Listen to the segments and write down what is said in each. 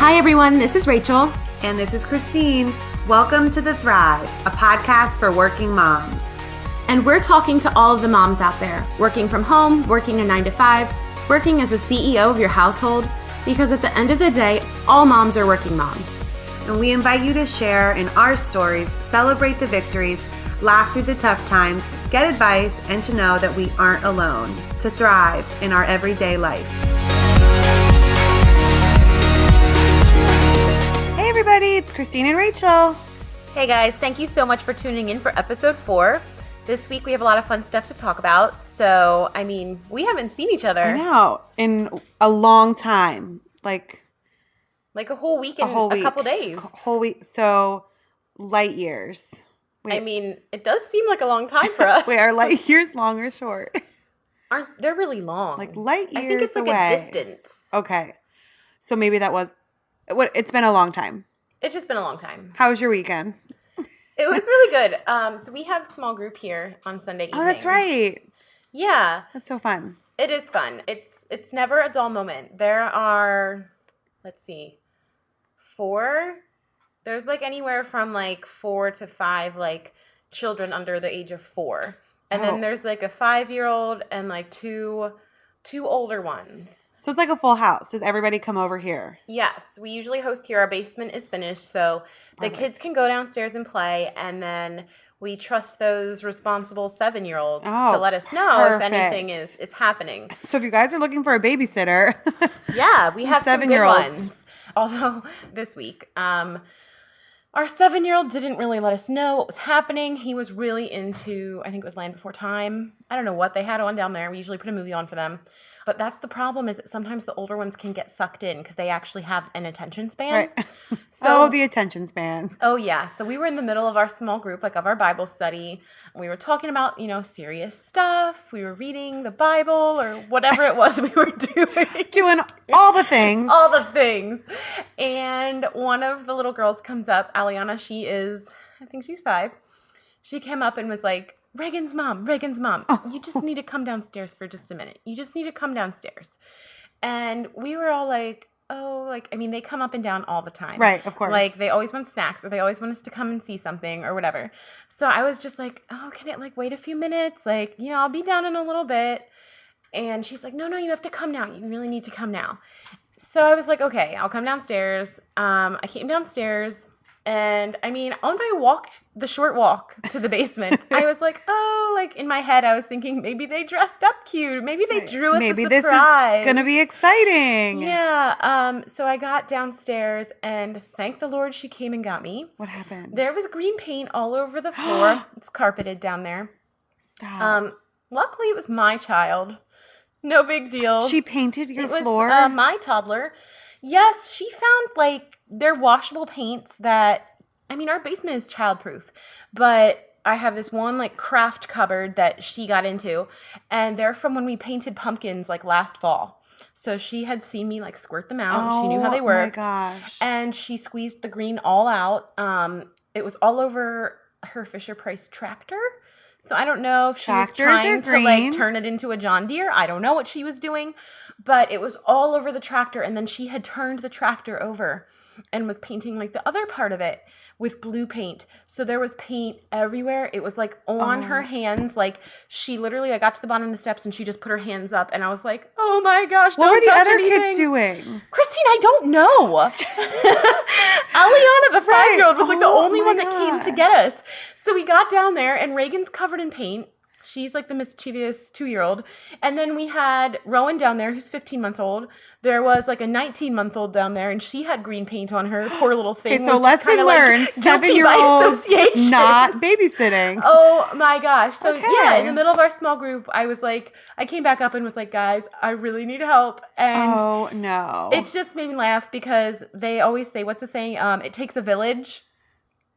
Hi everyone, this is Rachel. And this is Christine. Welcome to The Thrive, a podcast for working moms. And we're talking to all of the moms out there, working from home, working a 9 to 5, working as a CEO of your household, because at the end of the day, all moms are working moms. And we invite you to share in our stories, celebrate the victories, laugh through the tough times, get advice, and to know that we aren't alone, to thrive in our everyday life. Hey everybody, it's Christine and Rachel. Hey guys, thank you so much for tuning in for episode 4. This week we have a lot of fun stuff to talk about. So, we haven't seen each other. I know, in a long time. Like a whole week and a couple days. A whole week. So, light years. Wait. It does seem like a long time for us. Wait, are light years long or short? They're really long. Like light years away. I think it's like a distance. Okay. So maybe that was... It's been a long time. It's just been a long time. How was your weekend? It was really good. So we have a small group here on Sunday evening. Oh, that's right. Yeah. That's so fun. It is fun. It's never a dull moment. There are, 4. There's anywhere from 4 to 5 children under the age of 4. And then there's a 5-year-old and two older ones. So it's like a full house. Does everybody come over here? Yes. We usually host here. Our basement is finished, so the kids can go downstairs and play, and then we trust those responsible 7-year-olds to let us know if anything is happening. So if you guys are looking for a babysitter. Yeah, we have some good 7-year-olds. ones. Although this week, our 7-year-old didn't really let us know what was happening. He was really into, I think it was Land Before Time. I don't know what they had on down there. We usually put a movie on for them. But that's the problem, is that sometimes the older ones can get sucked in because they actually have an attention span. Right. So, the attention span. Oh, yeah. So we were in the middle of our small group, of our Bible study. We were talking about, serious stuff. We were reading the Bible or whatever it was we were doing. Doing all the things. All the things. And one of the little girls comes up, Aliana, I think she's 5. She came up and was like, Reagan's mom, you just need to come downstairs for just a minute. You just need to come downstairs. And we were all like, they come up and down all the time. Right, of course. They always want snacks or they always want us to come and see something or whatever. So I was just like, can it wait a few minutes? I'll be down in a little bit. And she's like, no, you have to come now. You really need to come now. So I was like, okay, I'll come downstairs. I came downstairs. And on my the short walk to the basement, I was like, in my head, I was thinking maybe they dressed up cute. Maybe they drew us a surprise. Maybe this is going to be exciting. Yeah. So I got downstairs and thank the Lord she came and got me. What happened? There was green paint all over the floor. It's carpeted down there. Stop. Luckily, it was my child. No big deal. She painted your floor? It was my toddler. Yes, she found they're washable paints that, our basement is childproof, but I have this one craft cupboard that she got into, and they're from when we painted pumpkins last fall. So she had seen me squirt them out. She knew how they worked. Oh my gosh. And she squeezed the green all out. It was all over her Fisher-Price tractor. So I don't know if she was trying to turn it into a John Deere. I don't know what she was doing, but it was all over the tractor. And then she had turned the tractor over and was painting the other part of it with blue paint. So there was paint everywhere. It was on her hands. She literally, I got to the bottom of the steps and she just put her hands up and I was like, oh my gosh, what don't were the touch other anything. kids doing? Christine, I don't know. Aliana, the 5-year-old, was the only one that came to get us. So we got down there and Reagan's covered in paint. She's the mischievous 2-year-old. And then we had Rowan down there, who's 15 months old. There was a 19-month-old down there, and she had green paint on her. Poor little thing. Okay, so lesson learned, 7-year-olds not babysitting. Oh my gosh. So yeah, in the middle of our small group, I was I came back up and was like, guys, I really need help. And oh no. It just made me laugh because they always say, what's the saying? It takes a village.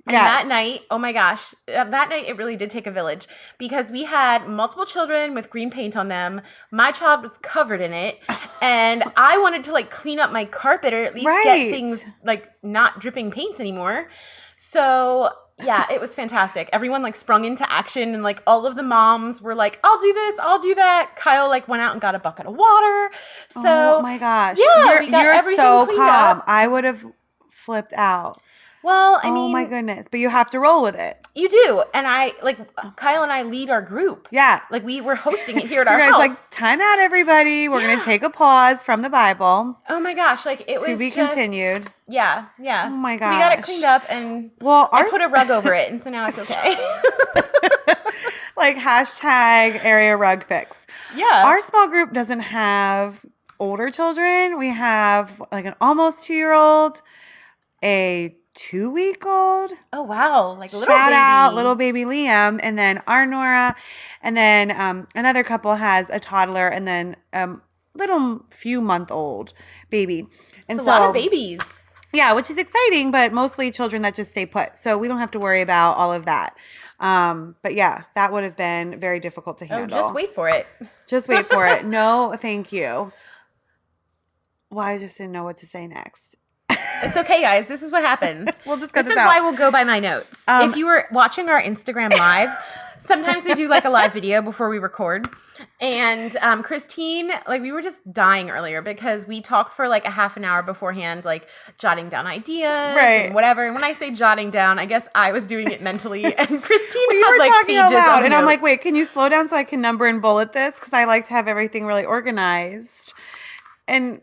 And that night, oh my gosh, that night it really did take a village because we had multiple children with green paint on them. My child was covered in it, and I wanted to clean up my carpet or at least get things not dripping paint anymore. So Yeah, it was fantastic. Everyone like sprung into action and like all of the moms were like, I'll do this, I'll do that. Kyle like went out and got a bucket of water. So oh my gosh. yeah, we got you're everything so cleaned calm. up. I would have flipped out. Well, I mean, oh my goodness. But you have to roll with it. You do. And Kyle and I lead our group. Yeah. Like we were hosting it here at our guys house. Like, time out, everybody. We're going to take a pause from the Bible. Oh my gosh. Like it was to be continued. Yeah. Yeah. Oh my gosh. So we got it cleaned up and I put a rug over it. And so now it's okay. like hashtag area rug fix. Yeah. Our small group doesn't have older children. We have like an almost 2-year-old, a 2-week-old. Oh wow! Like a little shout baby. out little baby Liam, and then our Nora, and then another couple has a toddler, and then little few month old baby. And it's a lot of babies. Yeah, which is exciting, but mostly children that just stay put, so we don't have to worry about all of that. But yeah, that would have been very difficult to handle. Oh, just wait for it. Just wait for it. No, thank you. Well, I just didn't know what to say next. It's okay, guys. This is what happens. We'll just cut this is why we'll go by my notes. If you were watching our Instagram live, sometimes we do like a live video before we record. And Christine, like we were just dying earlier because we talked for like a half an hour beforehand, like jotting down ideas and whatever. And when I say jotting down, I guess I was doing it mentally. And Christine had like talking pages out loud, of and notes. I'm like, wait, can you slow down so I can number and bullet this? Because I like to have everything really organized. And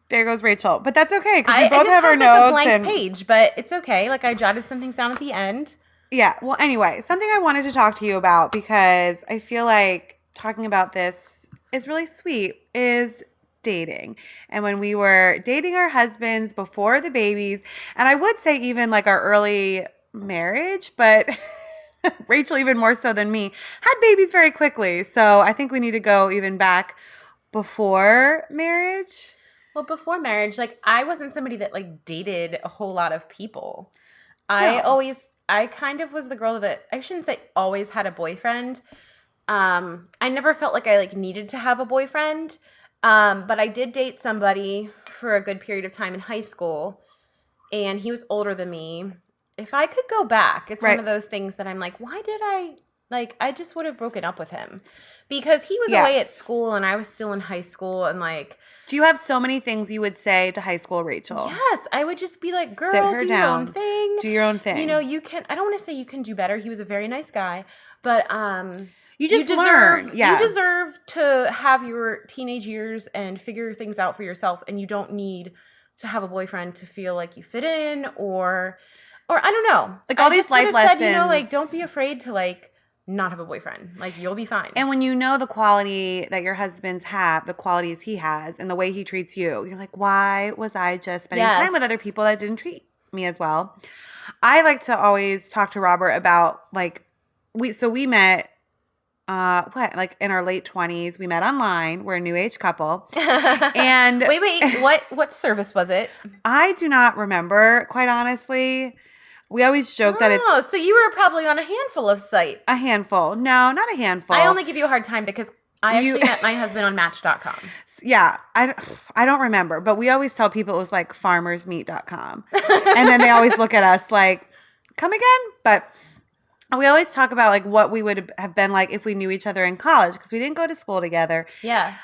there goes Rachel. But that's okay because we both have our notes. I just had a blank page, but it's okay. Like I jotted some things down at the end. Yeah. Well, anyway, something I wanted to talk to you about because I feel like talking about this is really sweet is dating. And when we were dating our husbands before the babies, and I would say even like our early marriage, but Rachel even more so than me, had babies very quickly. So I think we need to go even back before marriage. Well, before marriage, like I wasn't somebody that like dated a whole lot of people. No. I kind of was the girl that I shouldn't say always had a boyfriend. I never felt like I like needed to have a boyfriend. But I did date somebody for a good period of time in high school, and he was older than me. If I could go back, it's one of those things that I'm like, why did I just would have broken up with him because he was away at school and I was still in high school and like. Do you have so many things you would say to high school Rachel? Yes, I would just be like, girl, sit her do down. Your own thing. Do your own thing. You know, you can, I don't want to say you can do better. He was a very nice guy, but you deserve, You deserve to have your teenage years and figure things out for yourself, and you don't need to have a boyfriend to feel like you fit in or I don't know. Like all these life lessons. Said, you know, like don't be afraid to like not have a boyfriend. Like you'll be fine. And when you know the quality that your husbands have, the qualities he has, and the way he treats you, you're like, why was I just spending time with other people that didn't treat me as well? I like to always talk to Robert about like we met like in our late 20s. We met online. We're a new age couple. And wait, what service was it? I do not remember, quite honestly. We always joke that it's... Oh, so you were probably on a handful of sites. A handful. No, not a handful. I only give you a hard time because I actually met my husband on Match.com. Yeah, I don't remember. But we always tell people it was like farmersmeat.com. And then they always look at us like, come again? But we always talk about like what we would have been like if we knew each other in college because we didn't go to school together. Yeah.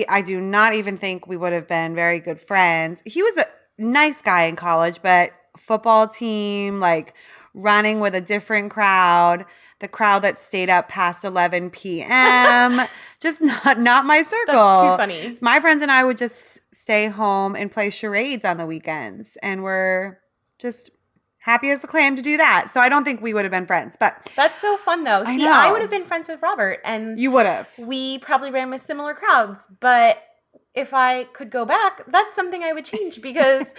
I do not even think we would have been very good friends. He was a nice guy in college, but... football team, like running with a different crowd, the crowd that stayed up past 11 p.m. Just not my circle. That's too funny. My friends and I would just stay home and play charades on the weekends, and we're just happy as a clam to do that. So I don't think we would have been friends. But that's so fun, though. See, I would have been friends with Robert, and you would have. We probably ran with similar crowds, but if I could go back, that's something I would change because.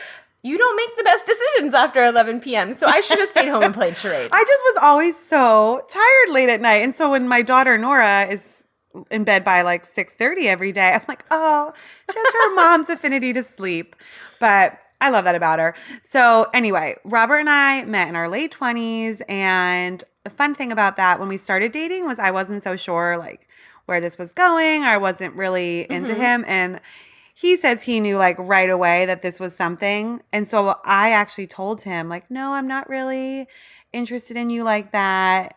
You don't make the best decisions after 11 p.m., so I should have stayed home and played charades. I just was always so tired late at night. And so when my daughter Nora is in bed by like 6:30 every day, I'm like, oh, she has her mom's affinity to sleep. But I love that about her. So anyway, Robert and I met in our late 20s. And the fun thing about that when we started dating was I wasn't so sure like where this was going. I wasn't really into him. And he says he knew like right away that this was something. And so I actually told him like, no, I'm not really interested in you like that.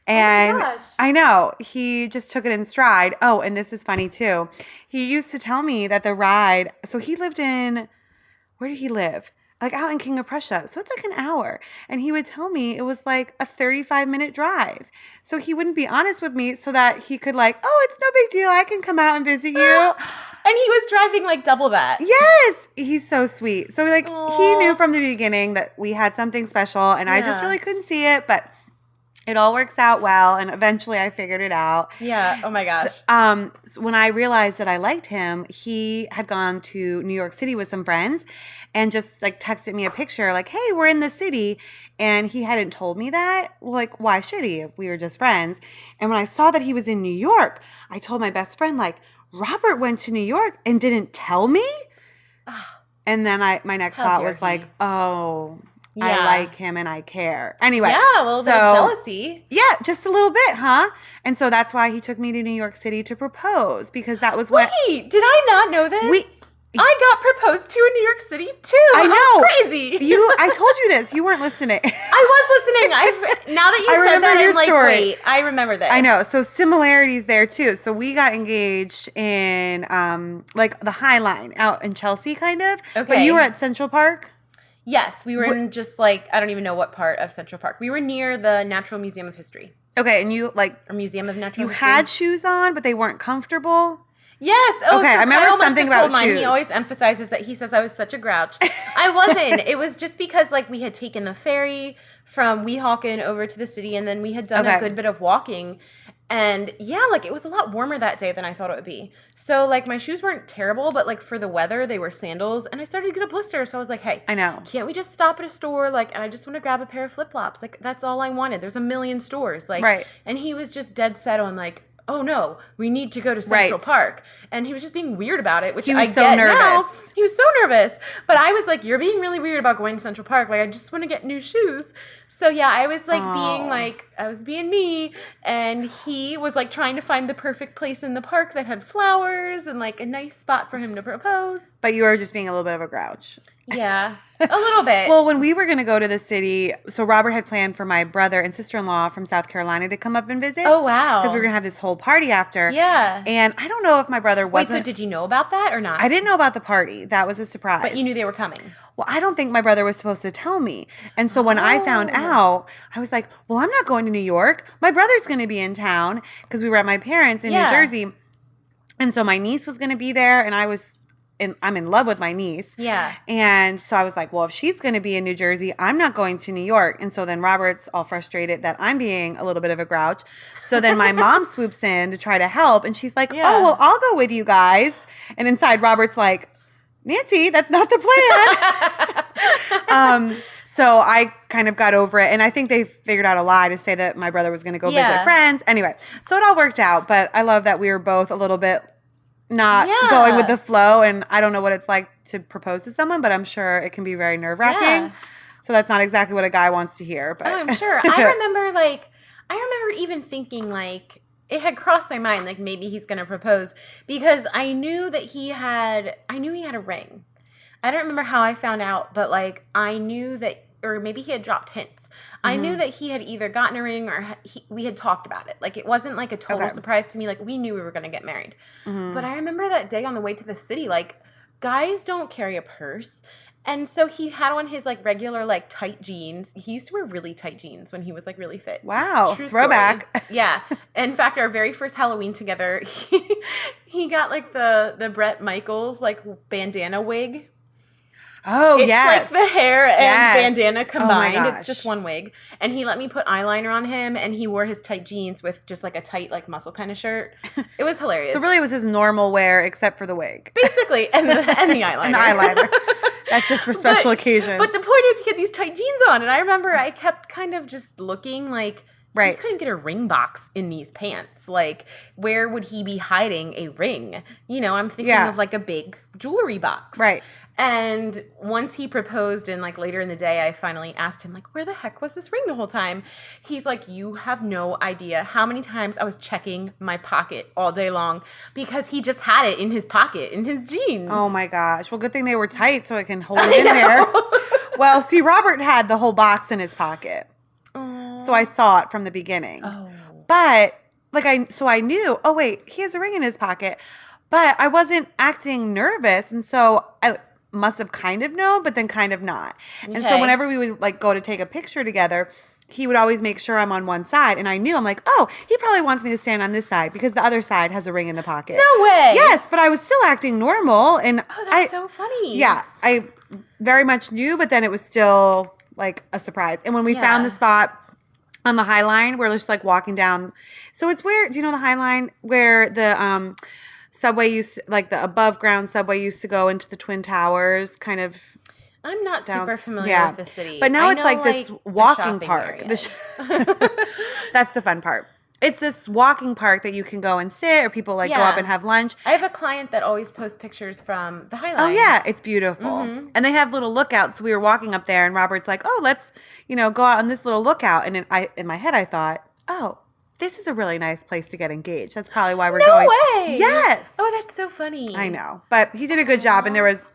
And gosh. I know, he just took it in stride. Oh, and this is funny too. He used to tell me that the ride, so he lived in, where did he live? Like out in King of Prussia. So it's like an hour. And he would tell me it was like a 35-minute drive. So he wouldn't be honest with me so that he could like, oh, it's no big deal. I can come out and visit you. And he was driving like double that. Yes. He's so sweet. So like Aww. he knew from the beginning that we had something special and I just Yeah. really couldn't see it, but it all works out well, and eventually I figured it out. Yeah. Oh my gosh. So when I realized that I liked him, he had gone to New York City with some friends and just like texted me a picture like, hey, we're in the city. And he hadn't told me that. Well, like, why should he if we were just friends? And when I saw that he was in New York, I told my best friend, like, Robert went to New York and didn't tell me. And then my next How thought dare was like, he. oh, Yeah. I like him and I care. Anyway. Yeah, a little bit of jealousy. Yeah, just a little bit, huh? And so that's why he took me to New York City to propose, because that was when Wait, did I not know this? I got proposed to in New York City too. I How know. crazy. I told you this. You weren't listening. I was listening. Now that you I said remember that, your I'm like, story. wait, I remember this. I know. So similarities there too. So we got engaged in like the High Line out in Chelsea, kind of. But Okay. you were at Central Park. Yes, we were in just like, I don't even know what part of Central Park. We were near the Natural Museum of History. Okay, and you like Or Museum of Natural you History. had shoes on, but they weren't comfortable. Yes. Oh, Okay, so I remember Kyle must something have told about mine. He shoes. always emphasizes that he says I was such a grouch. I wasn't. It was just because like we had taken the ferry from Weehawken over to the city, and then we had done a Okay. good bit of walking. And yeah, like it was a lot warmer that day than I thought it would be. So like my shoes weren't terrible, but like for the weather, they were sandals, and I started to get a blister. So I was like, hey, I know. can't we just stop at a store? Like, and I just want to grab a pair of flip flops. Like that's all I wanted. There's a million stores. Like, Right. And he was just dead set on like, oh no, we need to go to Central Right. Park. And he was just being weird about it, which He was I so get now. nervous. He was so nervous. But I was like, you're being really weird about going to Central Park. Like, I just want to get new shoes. So yeah, I was like being like, I was being me. And he was like trying to find the perfect place in the park that had flowers and like a nice spot for him to propose. But you were just being a little bit of a grouch. Yeah, a little bit. Well, when we were going to go to the city, so Robert had planned for my brother and sister-in-law from South Carolina to come up and visit. Oh, wow. Because we were going to have this whole party after. Yeah. And I don't know if my brother Wait, wasn't. so did you know about that or not? I didn't know about the party. That was a surprise. But you knew they were coming. Well, I don't think my brother was supposed to tell me. And so when I found out, I was like, well, I'm not going to New York. My brother's going to be in town because we were at my parents' in New Yeah. Jersey. And so my niece was going to be there, and I'm in love with my niece. Yeah. And so I was like, well, if she's going to be in New Jersey, I'm not going to New York. And so then Robert's all frustrated that I'm being a little bit of a grouch. So then my mom swoops in to try to help. And she's like, Yeah. oh, well, I'll go with you guys. And inside Robert's like, Nancy, that's not the plan. So I kind of got over it. And I think they figured out a lie to say that my brother was going to go Yeah. visit friends. Anyway, so it all worked out. But I love that we were both a little bit not Yeah. going with the flow. And I don't know what it's like to propose to someone, but I'm sure it can be very nerve-wracking. Yeah. So that's not exactly what a guy wants to hear. But Oh, I'm sure. I remember even thinking like it had crossed my mind like maybe he's going to propose because I knew he had a ring. I don't remember how I found out, but like I knew that, or maybe he had dropped hints. I knew that he had either gotten a ring or we had talked about it. Like it wasn't like a total Okay. surprise to me. Like we knew we were going to get married. But I remember that day on the way to the city, like guys don't carry a purse. And so he had on his like regular like tight jeans. He used to wear really tight jeans when he was like really fit. wow, True throwback. story. Yeah. In fact, our very first Halloween together, he got like the Bret Michaels like bandana wig. Oh, It's yes. like the hair and Yes. bandana Oh, my combined. gosh. It's just one wig. And he let me put eyeliner on him and he wore his tight jeans with just like a tight like muscle kind of shirt. It was hilarious. So really it was his normal wear except for the wig. basically and the eyeliner. And the eyeliner. That's just for special occasions. But the point is he had these tight jeans on and I remember I kept kind of just looking like Right. he couldn't get a ring box in these pants. Like, where would he be hiding a ring? You know, I'm thinking Yeah. of like a big jewelry box. Right. And once he proposed and like later in the day, I finally asked him like, where the heck was this ring the whole time? He's like, you have no idea how many times I was checking my pocket all day long because he just had it in his pocket, in his jeans. Oh my gosh. Well, good thing they were tight so it can hold it in there. Well, see, Robert had the whole box in his pocket. Oh, So I saw it from the beginning. Oh. But I knew, oh wait, he has a ring in his pocket. But I wasn't acting nervous. And so I must have kind of known, but then kind of not. Okay. And so whenever we would like go to take a picture together, he would always make sure I'm on one side. And I knew, I'm like, oh, he probably wants me to stand on this side because the other side has a ring in the pocket. No way. Yes, but I was still acting normal. And that's so funny. Yeah, I very much knew, but then it was still like a surprise. And when we found the spot on the High Line, we're just like walking down. So it's where, do you know the High Line? Where the subway like the above ground subway used to go into the Twin Towers, kind of. I'm not super familiar with the city. But now it's like this walking the park. That's the fun part. It's this walking park that you can go and sit, or people like go up and have lunch. I have a client that always posts pictures from the High Line. Oh yeah, it's beautiful. Mm-hmm. And they have little lookouts. So we were walking up there and Robert's like, "Oh, let's, go out on this little lookout." And in my head I thought, "Oh, this is a really nice place to get engaged. That's probably why we're going." No way. Yes. Oh, that's so funny. I know. But he did a good job and there was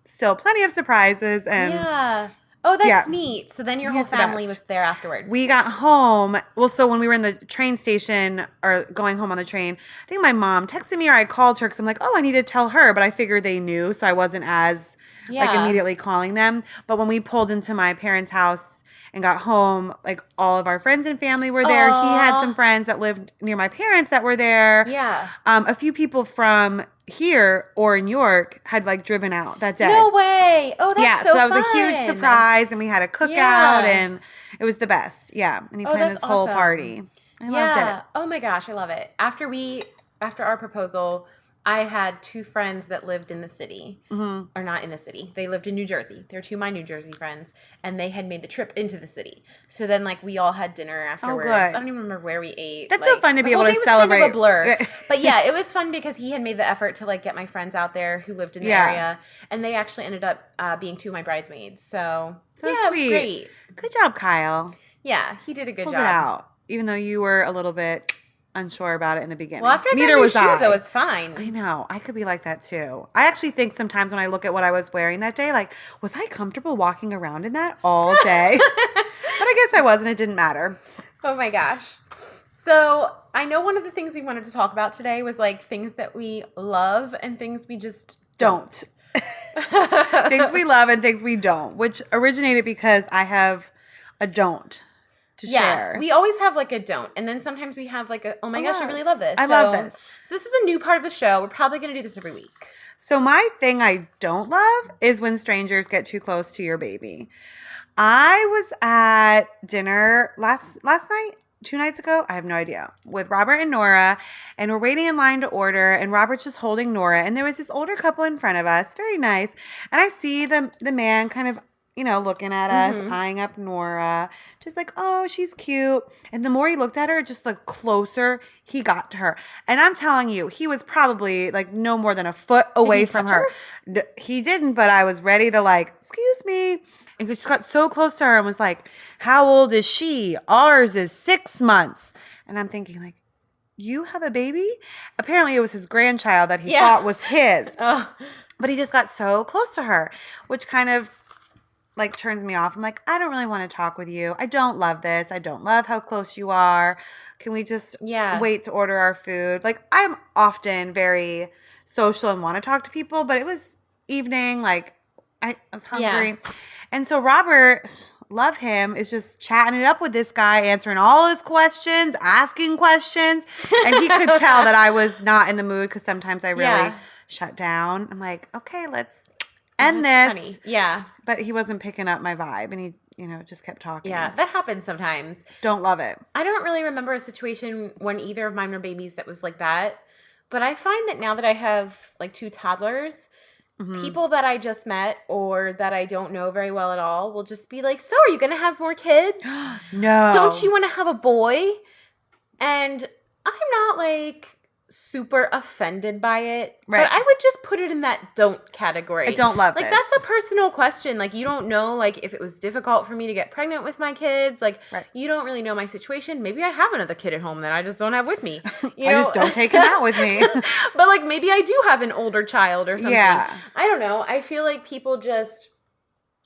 still plenty of surprises and Oh, that's neat. So then your whole family was there afterwards. We got home. Well, so when we were in the train station or going home on the train, I think my mom texted me or I called her because I'm like, oh, I need to tell her. But I figured they knew, so I wasn't as like immediately calling them. But when we pulled into my parents' house and got home, like all of our friends and family were there. He had some friends that lived near my parents that were there. Yeah. A few people from here or in York had like driven out that day. No way. Oh, that's so that was fun. a huge surprise, and we had a cookout, and it was the best. Yeah, and he planned this whole party. I loved it. Oh my gosh, I love it. After our proposal, I had two friends that lived in the city, or not in the city. They lived in New Jersey. They're two of my New Jersey friends, and they had made the trip into the city. So then, like, we all had dinner afterwards. Oh, good. I don't even remember where we ate. That's so fun to be able to celebrate. Kind of a blur. But yeah, it was fun because he had made the effort to like get my friends out there who lived in the area, and they actually ended up being two of my bridesmaids. So yeah, sweet. It was great. Good job, Kyle. Yeah, he did a good job. Pulled it out, even though you were a little bit unsure about it in the beginning. Well, after I got new shoes, I was fine. I know. I could be like that too. I actually think sometimes when I look at what I was wearing that day, like, was I comfortable walking around in that all day? But I guess I wasn't. It didn't matter. Oh my gosh. So I know one of the things we wanted to talk about today was like things that we love and things we just don't. Things we love and things we don't, which originated because I have a don't to share. We always have like a don't. And then sometimes we have like a, oh my gosh, I really love this. I love this. So this is a new part of the show. We're probably going to do this every week. So my thing I don't love is when strangers get too close to your baby. I was at dinner last night, 2 nights ago, I have no idea, with Robert and Nora, and we're waiting in line to order, and Robert's just holding Nora, and there was this older couple in front of us, very nice, and I see the man kind of, looking at us, eyeing up Nora, just like, oh, she's cute. And the more he looked at her, just the closer he got to her. And I'm telling you, he was probably like no more than a foot away from her. He didn't, but I was ready to like, excuse me. And he just got so close to her and was like, how old is she? Ours is 6 months. And I'm thinking like, you have a baby? Apparently it was his grandchild that he thought was his. But he just got so close to her, which kind of like turns me off. I'm like, I don't really want to talk with you. I don't love this. I don't love how close you are. Can we just wait to order our food? Like, I'm often very social and want to talk to people, but it was evening. Like, I was hungry. Yeah. And so Robert, love him, is just chatting it up with this guy, answering all his questions, asking questions. And he could tell that I was not in the mood because sometimes I really shut down. I'm like, okay, let's end this. Funny. Yeah. But he wasn't picking up my vibe, and he, just kept talking. Yeah, that happens sometimes. Don't love it. I don't really remember a situation when either of mine were babies that was like that. But I find that now that I have like 2 toddlers, people that I just met or that I don't know very well at all will just be like, so are you going to have more kids? No. Don't you want to have a boy? And I'm not like super offended by it, but I would just put it in that don't category. I don't love like this. That's a personal question. Like, you don't know like if it was difficult for me to get pregnant with my kids. Like, you don't really know my situation. Maybe I have another kid at home that I just don't have with me. I just don't take him out with me. But like maybe I do have an older child or something. Yeah. I don't know. I feel like people just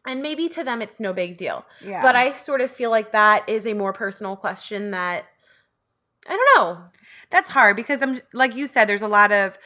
And maybe to them it's no big deal. Yeah. But I sort of feel like that is a more personal question that, I don't know. That's hard because like you said, there's a lot of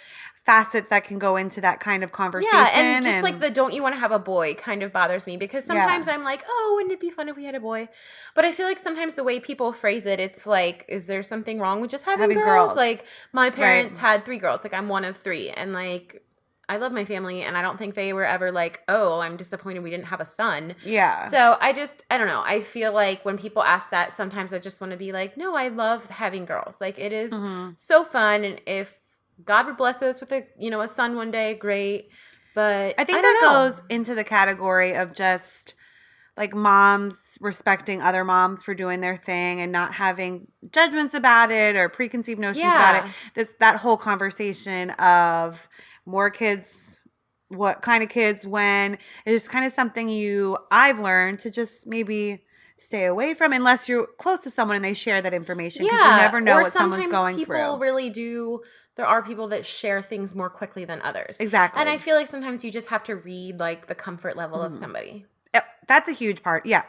facets that can go into that kind of conversation. Yeah, and just like the don't you want to have a boy kind of bothers me because sometimes Yeah. I'm like, oh, wouldn't it be fun if we had a boy? But I feel like sometimes the way people phrase it, it's like, is there something wrong with just having girls? Like my parents had 3 girls. Like I'm one of 3. And like I love my family and I don't think they were ever like, oh, I'm disappointed we didn't have a son. Yeah. So I don't know. I feel like when people ask that, sometimes I just want to be like, no, I love having girls. Like it is so fun. And if God would bless us with a son one day, great. But I think that goes into the category of just like moms respecting other moms for doing their thing and not having judgments about it or preconceived notions about it. That whole conversation of more kids, what kind of kids, when, is kind of something I've learned to just maybe stay away from unless you're close to someone and they share that information because you never know what someone's going through. People really do. There are people that share things more quickly than others. Exactly. And I feel like sometimes you just have to read like the comfort level of somebody. That's a huge part. Yeah.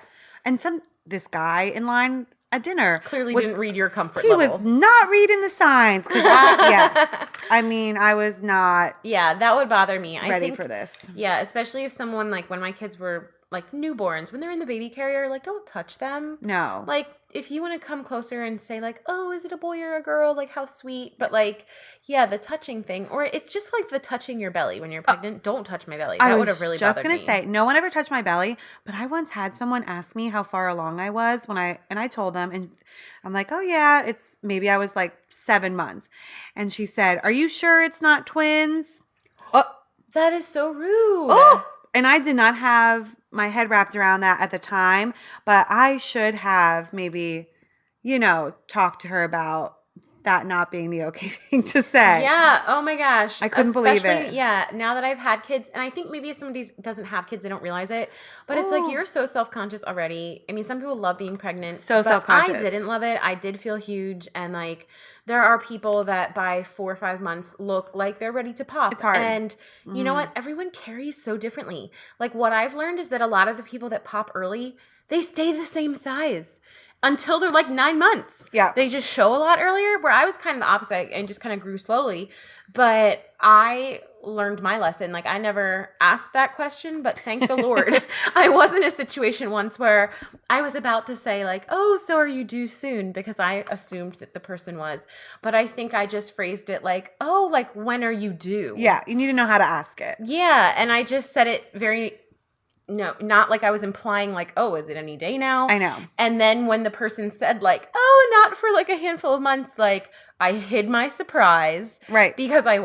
And this guy in line at dinner clearly didn't read your comfort level. He was not reading the signs. Yes. I mean, I was not that would bother me. I think for this. Yeah, especially if someone like when my kids were like newborns, when they're in the baby carrier, like don't touch them. No. Like if you want to come closer and say like, oh, is it a boy or a girl? Like how sweet. But like, yeah, the touching thing, or it's just like the touching your belly when you're pregnant. Don't touch my belly. That would have really bothered me. I was just going to say, no one ever touched my belly, but I once had someone ask me how far along I was and I told them, and I'm like, oh yeah, maybe I was like 7 months. And she said, are you sure it's not twins? Oh, that is so rude. Oh, and I did not have my head wrapped around that at the time, but I should have maybe, talked to her about that not being the okay thing to say. Yeah. Oh my gosh. I couldn't believe it. Yeah. Now that I've had kids, and I think maybe if somebody doesn't have kids, they don't realize it. But it's like you're so self-conscious already. I mean, some people love being pregnant. So self-conscious. I didn't love it. I did feel huge. And like there are people that by 4 or 5 months look like they're ready to pop. It's hard. And you know what? Everyone carries so differently. Like what I've learned is that a lot of the people that pop early, they stay the same size until they're like 9 months. Yeah. They just show a lot earlier, where I was kind of the opposite and just kind of grew slowly. But I learned my lesson. Like I never asked that question, but thank the Lord. I was in a situation once where I was about to say like, oh, so are you due soon? Because I assumed that the person was. But I think I just phrased it like, oh, like when are you due? Yeah. You need to know how to ask it. Yeah. And I just said it not like I was implying like, oh, is it any day now? I know. And then when the person said like, oh, not for like a handful of months, like I hid my surprise. Right. Because I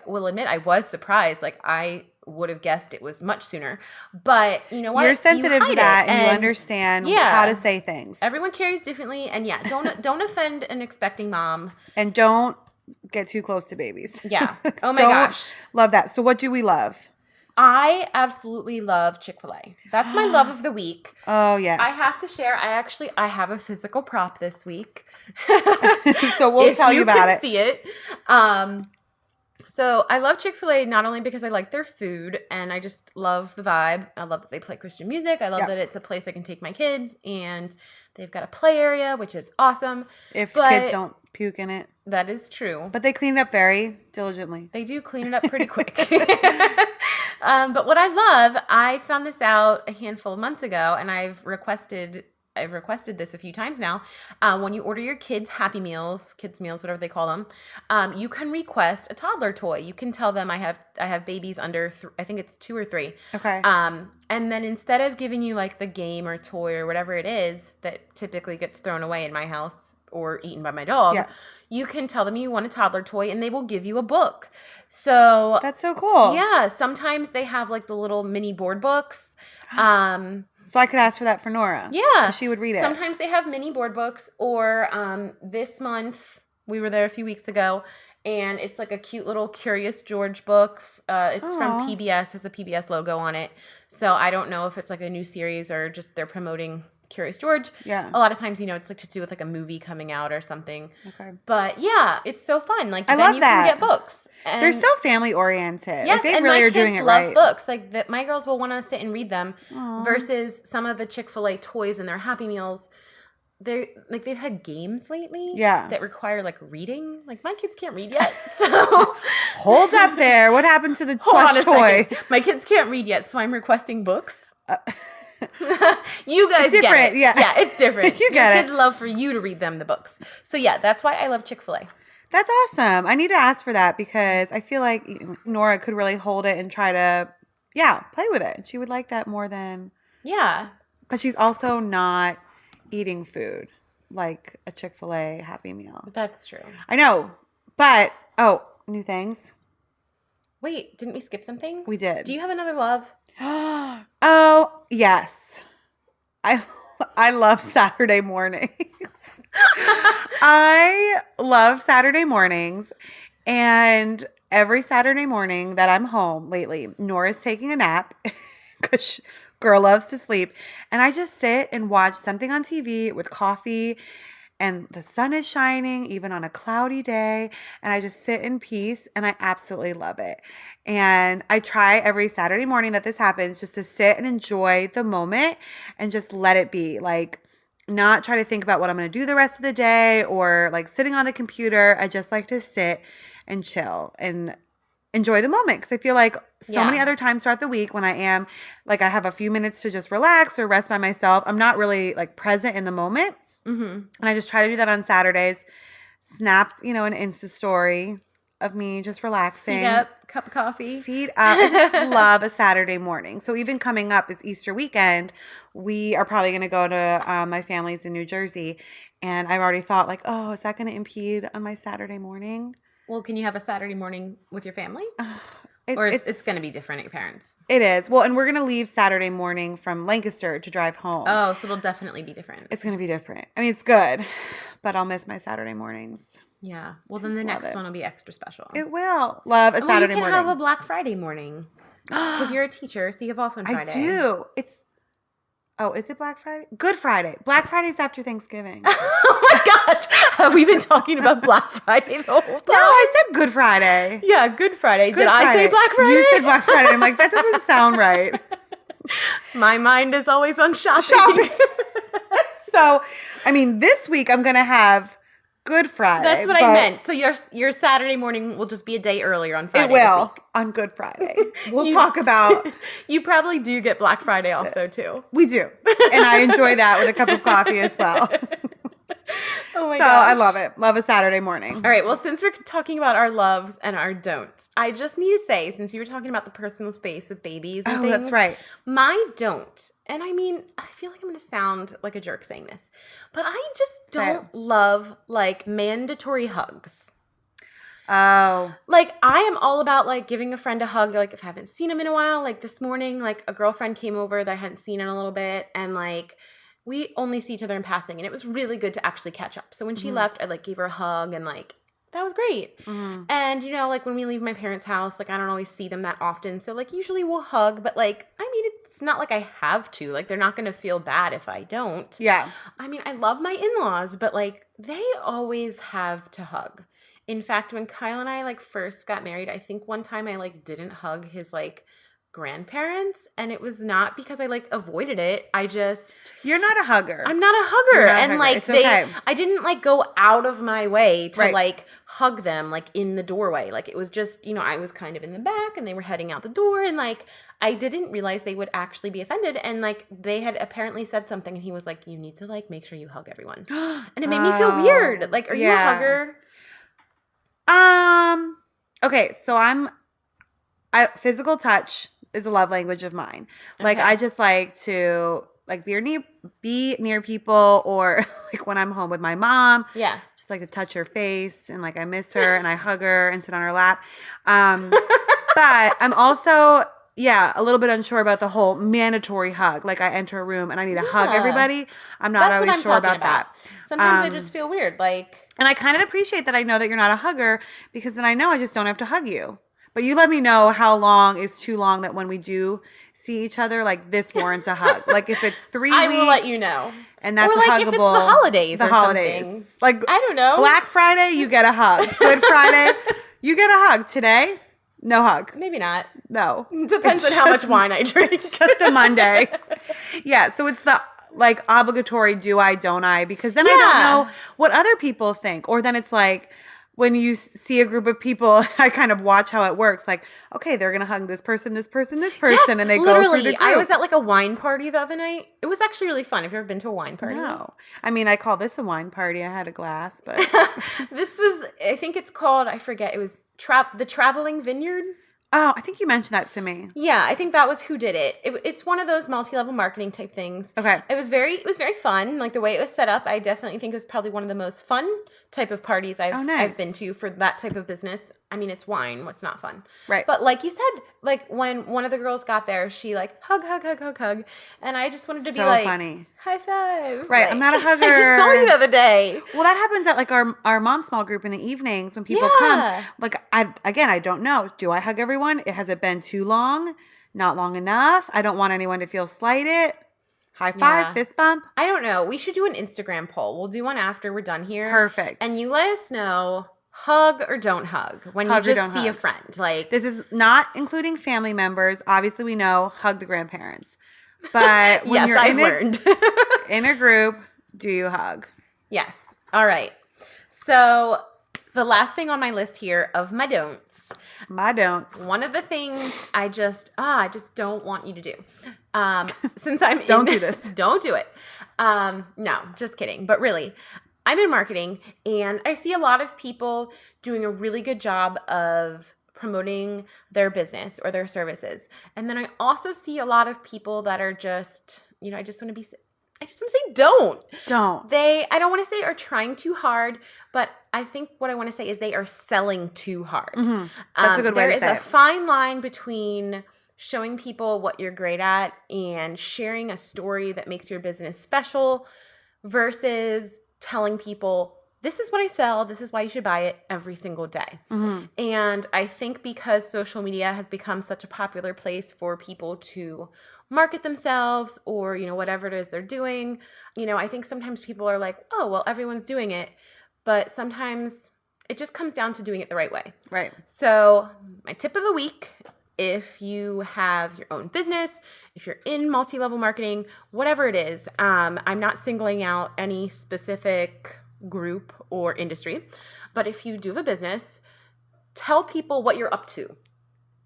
will admit I was surprised. Like I would have guessed it was much sooner. But you know what? You're sensitive to that and you understand how to say things. Everyone carries differently. And yeah, don't offend an expecting mom. And don't get too close to babies. Yeah. Oh my gosh. Love that. So what do we love? I absolutely love Chick-fil-A. That's my love of the week. Oh, yes. I have to share. I have a physical prop this week. So we'll tell you about it. If you can see it. So I love Chick-fil-A not only because I like their food and I just love the vibe. I love that they play Christian music. I love that it's a place I can take my kids, and they've got a play area, which is awesome. If kids don't puke in it. That is true. But they clean it up very diligently. They do clean it up pretty quick. But what I love, I found this out a handful of months ago, and I've requested this a few times now. When you order your kids' Happy Meals, kids' meals, whatever they call them, you can request a toddler toy. You can tell them I have babies under, I think it's 2 or 3. Okay. And then instead of giving you like the game or toy or whatever it is that typically gets thrown away in my house or eaten by my dog, you can tell them you want a toddler toy and they will give you a book. So that's so cool. Yeah. Sometimes they have like the little mini board books. So I could ask for that for Nora. Yeah. She would read it. Sometimes they have mini board books, or this month, we were there a few weeks ago, and it's like a cute little Curious George book. It's from PBS, has the PBS logo on it. So I don't know if it's like a new series or just they're promoting Curious George. Yeah. A lot of times, it's like to do with like a movie coming out or something. Okay. But yeah, it's so fun. Like I then love you that. can get books. And They're so family oriented. yes, They and really my are kids doing it love right. books. Like that, my girls will want to sit and read them. Aww. Versus some of the Chick-fil-A toys and their Happy Meals. They've had games lately that require like reading. Like my kids can't read yet, so hold up there. What happened to the plush toy? Second. My kids can't read yet, so I'm requesting books. You guys it's get it. Yeah, it's different. You get Your kids love for you to read them the books. So yeah, that's why I love Chick-fil-A. That's awesome. I need to ask for that because I feel like Nora could really hold it and try to, play with it. She would like that more than. Yeah. But she's also not eating food like a Chick-fil-A Happy Meal. That's true. I know. But, new things. Wait, didn't we skip something? We did. Do you have another love? Oh, yes. I love Saturday mornings. I love Saturday mornings. And every Saturday morning that I'm home lately, Nora's taking a nap because girl loves to sleep. And I just sit and watch something on TV with coffee and the sun is shining even on a cloudy day. And I just sit in peace and I absolutely love it. And I try every Saturday morning that this happens just to sit and enjoy the moment and just let it be. Like, not try to think about what I'm going to do the rest of the day or like sitting on the computer. I just like to sit and chill and enjoy the moment because I feel like so many other times throughout the week when I am like I have a few minutes to just relax or rest by myself, I'm not really like present in the moment. Mm-hmm. And I just try to do that on Saturdays. Snap, an Insta story of me just relaxing. Feet up, cup of coffee. Feet up. I just love a Saturday morning. So even coming up is Easter weekend. We are probably going to go to my family's in New Jersey. And I've already thought like, is that going to impede on my Saturday morning? Well, can you have a Saturday morning with your family? Or it's going to be different at your parents'? It is. Well, and we're going to leave Saturday morning from Lancaster to drive home. Oh, so it'll definitely be different. It's going to be different. I mean, it's good, but I'll miss my Saturday mornings. Yeah. Well, then the next one will be extra special. It will. Love a Saturday morning. You can have a Black Friday morning because you're a techer, so you have off on Friday. I do. Is it Black Friday? Good Friday. Black Friday's after Thanksgiving. Oh my gosh. Have we been talking about Black Friday the whole time? No, I said Good Friday. Yeah, Good Friday. Did I say Black Friday? You said Black Friday. I'm like, that doesn't sound right. My mind is always on shopping. So, I mean, this week I'm going to have Good Friday. That's what I meant. So your Saturday morning will just be a day earlier on Friday. It will on Good Friday. We'll talk about. You probably do get Black Friday off though too. We do, and I enjoy that with a cup of coffee as well. Oh my gosh. I love it. Love a Saturday morning. All right. Well, since we're talking about our loves and our don'ts, I just need to say, since you were talking about the personal space with babies and things. That's right. My don't, and I mean, I feel like I'm going to sound like a jerk saying this, but I just don't love like mandatory hugs. Oh. Like, I am all about, like, giving a friend a hug, like, if I haven't seen him in a while. Like, this morning, like, a girlfriend came over that I hadn't seen in a little bit, and, like, we only see each other in passing, and it was really good to actually catch up. So when she left, I, like, gave her a hug, and, like, that was great. Mm-hmm. And, like, when we leave my parents' house, like, I don't always see them that often. So, like, usually we'll hug, but, like, I mean, it's not like I have to. Like, they're not going to feel bad if I don't. Yeah. I mean, I love my in-laws, but, like, they always have to hug. In fact, when Kyle and I, like, first got married, I think one time I, like, didn't hug his, like, grandparents, and it was not because I, like, avoided it. You're not a hugger. I'm not a hugger. And, like, it's okay. I didn't, like, go out of my way to, right. like, hug them, like, in the doorway. Like, it was just, I was kind of in the back, and they were heading out the door, and, like, I didn't realize they would actually be offended, and, like, they had apparently said something, and he was like, you need to, like, make sure you hug everyone. And it made me feel weird. Like, are you a hugger? Okay, so physical touch is a love language of mine. Like, I just like to, like, be near people, or, like, when I'm home with my mom. Yeah. Just like to touch her face, and, like, I miss her, and I hug her and sit on her lap. But I'm also, a little bit unsure about the whole mandatory hug. Like, I enter a room and I need to hug everybody. I'm not always sure about that. Sometimes I just feel weird. Like, and I kind of appreciate that I know that you're not a hugger, because then I know I just don't have to hug you. But you let me know how long is too long that when we do see each other, like this warrants a hug. Like if it's 3 weeks. I will let you know. And that's or like huggable. If it's the holidays or something. Like I don't know. Black Friday, you get a hug. Good Friday, you get a hug. Today, no hug. Maybe not. No. Depends on how much wine I drink. It's just a Monday. Yeah, so it's the like obligatory do I, don't I? Because then I don't know what other people think. Or then it's like when you see a group of people, I kind of watch how it works. Like, okay, they're going to hug this person, this person, this person. Yes, and they literally. go through the group. I was at like a wine party the other night. It was actually really fun. Have you ever been to a wine party? No. I mean, I call this a wine party. I had a glass, but. This was, I think it's called, I forget, it was the Traveling Vineyard. Oh, I think you mentioned that to me. Yeah, I think that was who did it. It's one of those multi-level marketing type things. Okay. It was very fun. Like the way it was set up, I definitely think it was probably one of the most fun type of parties I've been to for that type of business. I mean, it's wine. What's not fun? Right. But like you said, like when one of the girls got there, she like hug. And I just wanted to be like, funny. High five. Right. Like, I'm not a hugger. I just saw you the other day. Well, that happens at like our mom small group in the evenings when people come. Like I don't know. Do I hug everyone? Has it been too long? Not long enough? I don't want anyone to feel slighted. High five, fist bump. I don't know. We should do an Instagram poll. We'll do one after we're done here. Perfect. And you let us know, hug or don't hug when you just see a friend. Like this is not including family members. Obviously, we know hug the grandparents. But when you're in a group, do you hug? Yes. All right. So the last thing on my list here of my don'ts. My don'ts. One of the things I just don't want you to do. Since I'm don't do this. Don't do it. No, just kidding. But really, I'm in marketing and I see a lot of people doing a really good job of promoting their business or their services. And then I also see a lot of people that are just, I just want to say don't. I don't want to say are trying too hard, but I think what I want to say is they are selling too hard. Mm-hmm. That's a good way to say it. There is a fine line between showing people what you're great at and sharing a story that makes your business special versus telling people, this is what I sell, this is why you should buy it every single day. Mm-hmm. And I think because social media has become such a popular place for people to market themselves or, whatever it is they're doing, I think sometimes people are like, oh, well, everyone's doing it. But sometimes it just comes down to doing it the right way. Right. So my tip of the week, if you have your own business, if you're in multi-level marketing, whatever it is, I'm not singling out any specific group or industry, but if you do have a business, tell people what you're up to.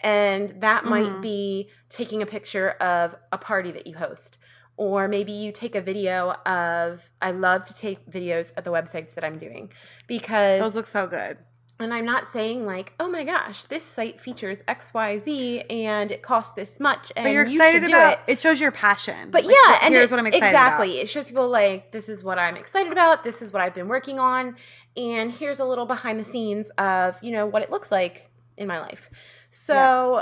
And that might be taking a picture of a party that you host. Or maybe you take a video of, I love to take videos of the websites that I'm doing because those look so good. And I'm not saying like, oh my gosh, this site features XYZ and it costs this much and but you're you excited should do about it. It shows your passion. But like, and here's what I'm excited exactly. about. It shows people like, this is what I'm excited about. This is what I've been working on. And here's a little behind the scenes of, what it looks like in my life. So,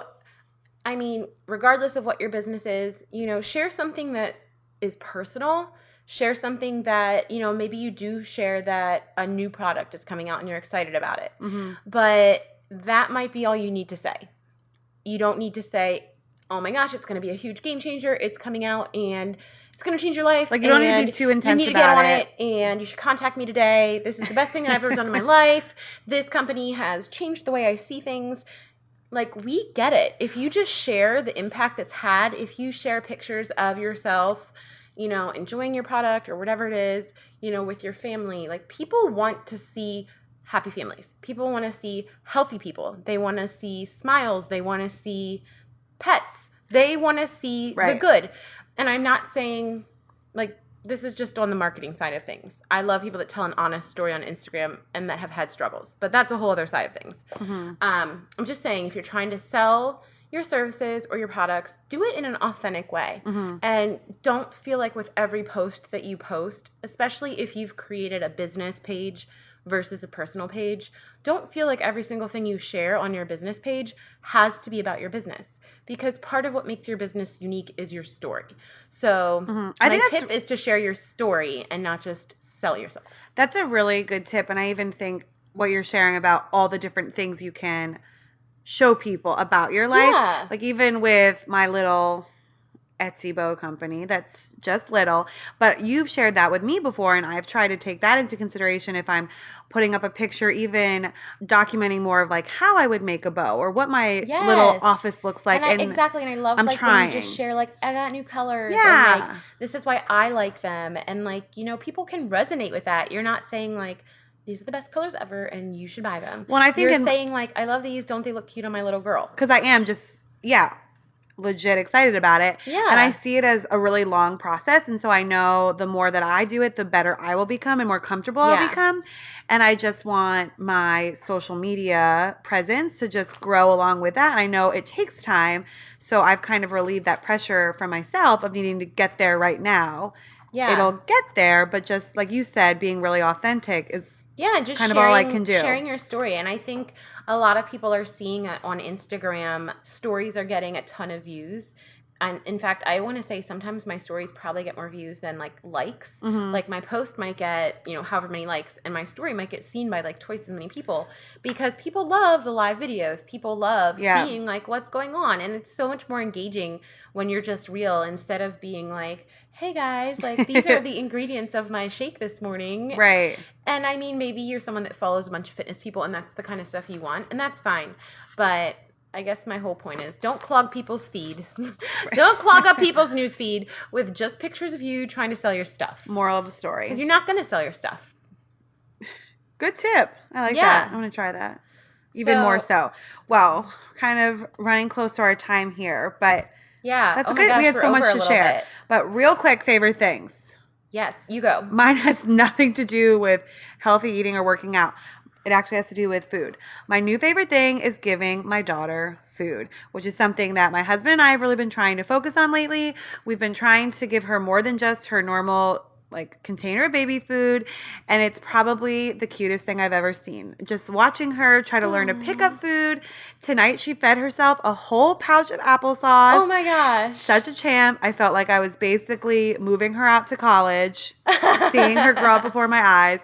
I mean, regardless of what your business is, share something that is personal. Share something that, maybe you do share that a new product is coming out and you're excited about it. Mm-hmm. But that might be all you need to say. You don't need to say, oh my gosh, it's going to be a huge game changer. It's coming out and it's going to change your life. Like you don't need to be too intense about it. You need to get on it and you should contact me today. This is the best thing that I've ever done in my life. This company has changed the way I see things. Like, we get it. If you just share the impact that's had, if you share pictures of yourself, enjoying your product or whatever it is, with your family, like people want to see happy families. People want to see healthy people. They want to see smiles. They want to see pets. They want to see the good. And I'm not saying like, this is just on the marketing side of things. I love people that tell an honest story on Instagram and that have had struggles, but that's a whole other side of things. Mm-hmm. I'm just saying if you're trying to sell your services or your products, do it in an authentic way. Mm-hmm. And don't feel like with every post that you post, especially if you've created a business page versus a personal page, don't feel like every single thing you share on your business page has to be about your business. Because part of what makes your business unique is your story. So my tip is to share your story and not just sell yourself. That's a really good tip. And I even think what you're sharing about all the different things you can show people about your life. Yeah. Like even with my little Etsy bow company that's just little, but you've shared that with me before, and I've tried to take that into consideration if I'm putting up a picture, even documenting more of like how I would make a bow or what my little office looks like. And exactly, and I love I'm like trying. when you just share like I got new colors, Yeah, and like this is why I like them, and like people can resonate with that. You're not saying like these are the best colors ever and you should buy them. Well, I think you're saying like I love these. Don't they look cute on my little girl? Because I am just legit excited about it. Yeah. And I see it as a really long process. And so I know the more that I do it, the better I will become and more comfortable I'll become. And I just want my social media presence to just grow along with that. And I know it takes time. So I've kind of relieved that pressure from myself of needing to get there right now. Yeah. It'll get there. But just like you said, being really authentic is just kind of all I can do. Sharing your story. And I think a lot of people are seeing it on Instagram. Stories are getting a ton of views. And in fact, I want to say sometimes my stories probably get more views than like likes. Mm-hmm. Like my post might get, however many likes, and my story might get seen by like twice as many people because people love the live videos. People love seeing like what's going on. And it's so much more engaging when you're just real instead of being like, hey guys, like these are the ingredients of my shake this morning. Right. And I mean, maybe you're someone that follows a bunch of fitness people and that's the kind of stuff you want, and that's fine. But I guess my whole point is don't clog people's feed. Don't clog up people's news feed with just pictures of you trying to sell your stuff. Moral of the story. Because you're not going to sell your stuff. Good tip. I like that. I'm going to try that. Even more so. Well, kind of running close to our time here, but that's good. Gosh, we had so much to share. Bit. But real quick, favorite things. Yes, you go. Mine has nothing to do with healthy eating or working out. It actually has to do with food. My new favorite thing is giving my daughter food, which is something that my husband and I have really been trying to focus on lately. We've been trying to give her more than just her normal container of baby food, and it's probably the cutest thing I've ever seen. Just watching her try to learn to pick up food. Tonight she fed herself a whole pouch of applesauce. Oh my gosh. Such a champ. I felt like I was basically moving her out to college, seeing her grow up before my eyes.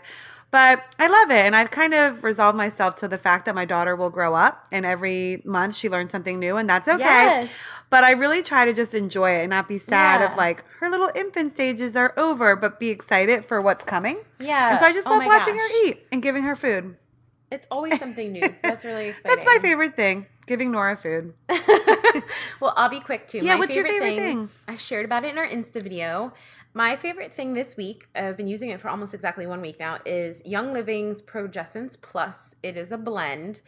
But I love it, and I've kind of resolved myself to the fact that my daughter will grow up, and every month she learns something new, and that's okay. Yes. But I really try to just enjoy it and not be sad of her little infant stages are over, but be excited for what's coming. Yeah. And so I just love watching her eat and giving her food. It's always something new, so that's really exciting. That's my favorite thing, giving Nora food. Well, I'll be quick, too. Yeah, what's your favorite thing? I shared about it in our Insta video. My favorite thing this week, I've been using it for almost exactly 1 week now, is Young Living's Progessence Plus. It is a blend.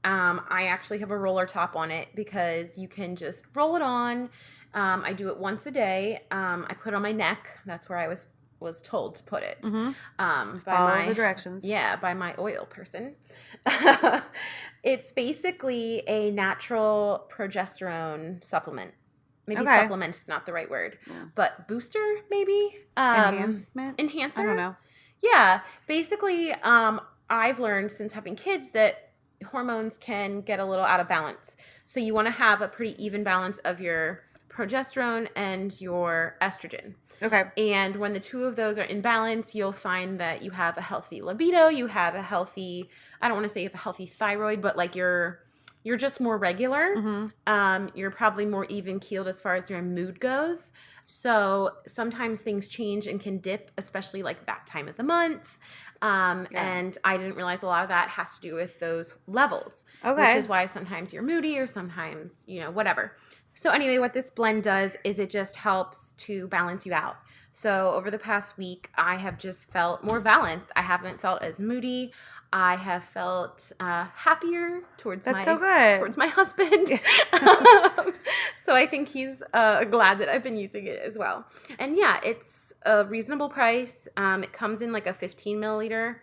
I actually have a roller top on it because you can just roll it on. I do it once a day. I put it on my neck. That's where I was told to put it. Mm-hmm. Follow the directions. Yeah, by my oil person. It's basically a natural progesterone supplement. Maybe supplement is not the right word, but booster maybe? Enhancer? I don't know. Yeah. Basically, I've learned since having kids that hormones can get a little out of balance. So you want to have a pretty even balance of your progesterone and your estrogen. Okay. And when the two of those are in balance, you'll find that you have a healthy libido, you have a healthy, I don't want to say you have a healthy thyroid, but you're just more regular. Mm-hmm. You're probably more even-keeled as far as your mood goes. So sometimes things change and can dip, especially that time of the month. And I didn't realize a lot of that has to do with those levels. Okay. Which is why sometimes you're moody or sometimes, whatever. So anyway, what this blend does is it just helps to balance you out. So over the past week, I have just felt more balanced. I haven't felt as moody. I have felt happier towards my husband. So I think he's glad that I've been using it as well. And yeah, it's a reasonable price. It comes in a 15 milliliter.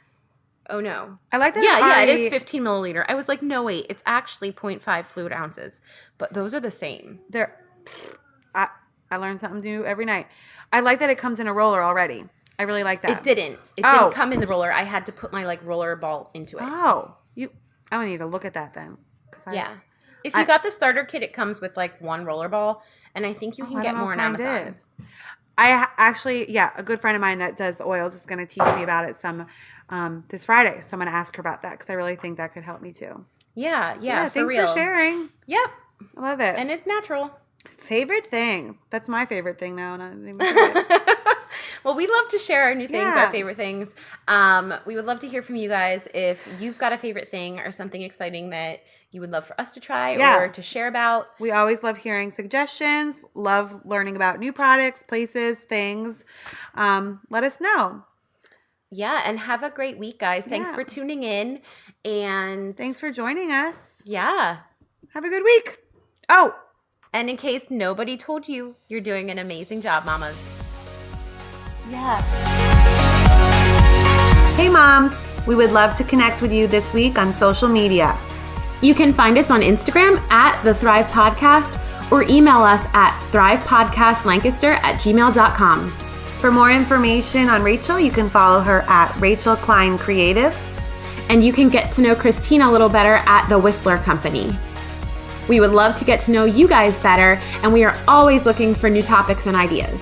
Oh no. I like that. Yeah, it is 15 milliliter. I was like, no, wait, it's actually 0.5 fluid ounces. But those are the same. I learn something new every night. I like that it comes in a roller already. I really like that. It didn't come in the roller. I had to put my roller ball into it. Oh, I'm gonna need to look at that then. If you got the starter kit, it comes with one roller ball, and I think you can get more on Amazon. I actually, a good friend of mine that does the oils is gonna teach me about it some this Friday. So I'm gonna ask her about that because I really think that could help me too. Yeah, for thanks real. for sharing. Yep. I love it. And it's natural. Favorite thing. That's my favorite thing now, and I didn't even say it. Well, we love to share our new things, our favorite things. We would love to hear from you guys if you've got a favorite thing or something exciting that you would love for us to try or to share about. We always love hearing suggestions, love learning about new products, places, things. Let us know. Yeah, and have a great week, guys. Thanks for tuning in. And thanks for joining us. Yeah. Have a good week. Oh. And in case nobody told you, you're doing an amazing job, mamas. Yeah. Hey, moms. We would love to connect with you this week on social media. You can find us on Instagram at The Thrive Podcast or email us at thrivepodcastlancaster@gmail.com. For more information on Rachel, you can follow her at Rachel Klein Creative. And you can get to know Christina a little better at The Whistler Company. We would love to get to know you guys better, and we are always looking for new topics and ideas.